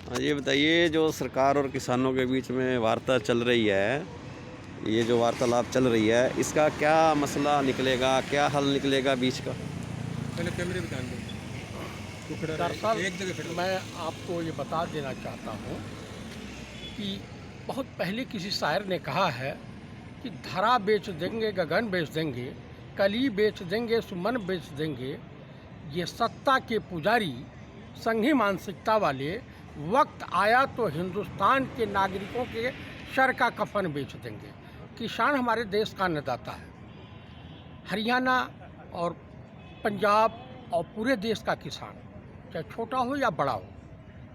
ये बताइए, जो सरकार और किसानों के बीच में वार्ता चल रही है, ये जो वार्तालाप चल रही है, इसका क्या मसला निकलेगा, क्या हल निकलेगा बीच का? पहले कैमरे पे ध्यान दो। तू खड़ा रहे, दरअसल एक जगह खड़ा रहे। मैं आपको ये बता देना चाहता हूँ कि बहुत पहले किसी शायर ने कहा है कि धरा बेच देंगे, गगन बेच देंगे, कली बेच देंगे, सुमन बेच देंगे, ये सत्ता के पुजारी संघी मानसिकता वाले, वक्त आया तो हिंदुस्तान के नागरिकों के सर का कफन बेच देंगे। किसान हमारे देश का अन्नदाता है। हरियाणा और पंजाब और पूरे देश का किसान, चाहे छोटा हो या बड़ा हो,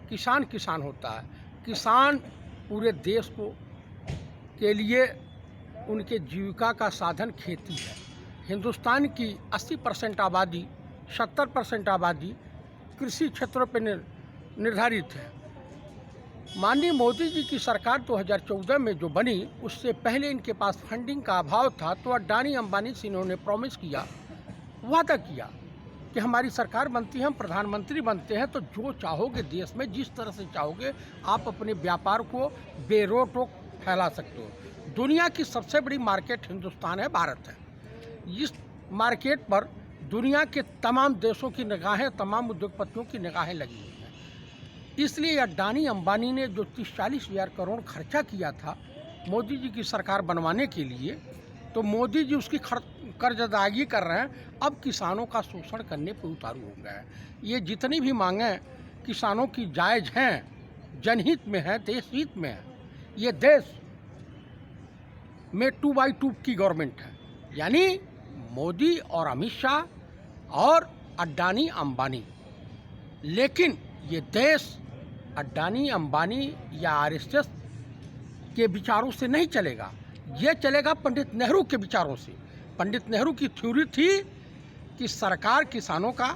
किसान किसान होता है। किसान पूरे देश को के लिए उनके जीविका का साधन खेती है। हिंदुस्तान की 80% आबादी, 70% आबादी कृषि क्षेत्रों पर निर्धारित है। माननीय मोदी जी की सरकार 2014 में जो बनी, उससे पहले इनके पास फंडिंग का अभाव था, तो अडानी अंबानी से इन्होंने प्रॉमिस किया, वादा किया कि हमारी सरकार बनती है, हम प्रधानमंत्री बनते हैं तो जो चाहोगे देश में, जिस तरह से चाहोगे आप अपने व्यापार को बेरोक टोक फैला सकते हो। दुनिया की सबसे बड़ी मार्केट हिंदुस्तान है, भारत है। इस मार्केट पर दुनिया के तमाम देशों की निगाहें, तमाम उद्योगपतियों की निगाहें लगी हुई हैं। इसलिए अडानी अंबानी ने जो 30-40 हज़ार करोड़ खर्चा किया था मोदी जी की सरकार बनवाने के लिए, तो मोदी जी उसकी कर्ज अदायगी कर रहे हैं। अब किसानों का शोषण करने पर उतारू हो गए हैं। ये जितनी भी मांगें किसानों की जायज़ हैं, जनहित में है, देश हित में है। ये देश में 2x2 की गवर्नमेंट है, यानी मोदी और अमित शाह और अडानी अंबानी। लेकिन ये देश अडानी अंबानी या आरएसएस के विचारों से नहीं चलेगा, ये चलेगा पंडित नेहरू के विचारों से। पंडित नेहरू की थ्योरी थी कि सरकार किसानों का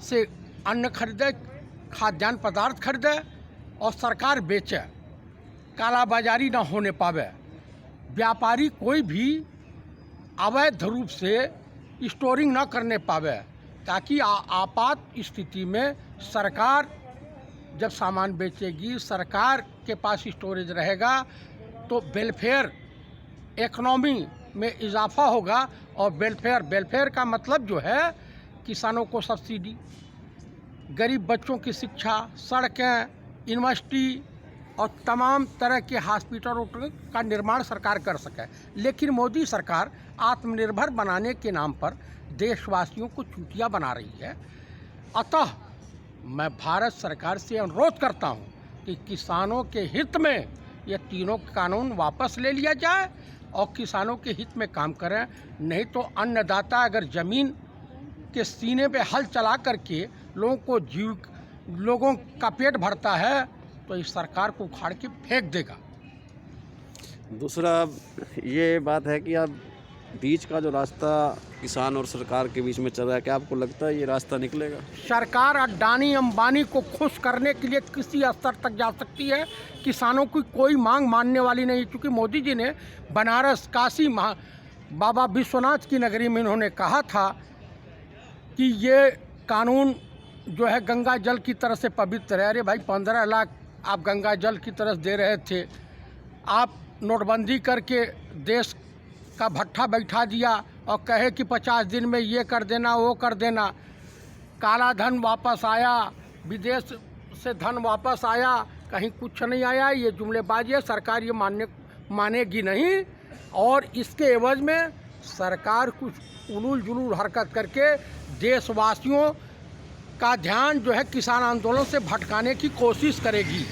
से अन्न खरीदे, खाद्यान्न पदार्थ खरीदे और सरकार बेचे, कालाबाजारी ना होने पावे, व्यापारी कोई भी अवैध रूप से स्टोरिंग ना करने पावे, ताकि आपात स्थिति में सरकार जब सामान बेचेगी, सरकार के पास स्टोरेज रहेगा, तो वेलफेयर इकोनॉमी में इजाफा होगा। और वेलफेयर का मतलब जो है किसानों को सब्सिडी, गरीब बच्चों की शिक्षा, सड़कें, यूनिवर्सिटी और तमाम तरह के हॉस्पिटलों का निर्माण सरकार कर सके। लेकिन मोदी सरकार आत्मनिर्भर बनाने के नाम पर देशवासियों को चूतिया बना रही है। अतः मैं भारत सरकार से अनुरोध करता हूं कि किसानों के हित में ये तीनों कानून वापस ले लिया जाए और किसानों के हित में काम करें। नहीं तो अन्नदाता अगर ज़मीन के सीने पे हल चला करके लोगों का पेट भरता है, तो इस सरकार को उखाड़ के फेंक देगा। दूसरा ये बात है कि अब बीच का जो रास्ता किसान और सरकार के बीच में चल रहा है, क्या आपको लगता है ये रास्ता निकलेगा? सरकार अडानी अंबानी को खुश करने के लिए किसी स्तर तक जा सकती है, किसानों की कोई मांग मानने वाली नहीं। क्योंकि मोदी जी ने बनारस, काशी, बाबा विश्वनाथ की नगरी में इन्होंने कहा था कि ये कानून जो है गंगा जल की तरह से पवित्र है। अरे भाई, 15 लाख आप गंगा जल की तरह दे रहे थे, आप नोटबंदी करके देश का भट्ठा बैठा दिया और कहे कि 50 दिन में ये कर देना, वो कर देना। काला धन वापस आया, विदेश से धन वापस आया, कहीं कुछ नहीं आया। ये जुमलेबाजी है, सरकार ये मानेगी नहीं। और इसके एवज में सरकार कुछ उलूल जुलूल हरकत करके देशवासियों का ध्यान जो है किसान आंदोलन से भटकाने की कोशिश करेगी।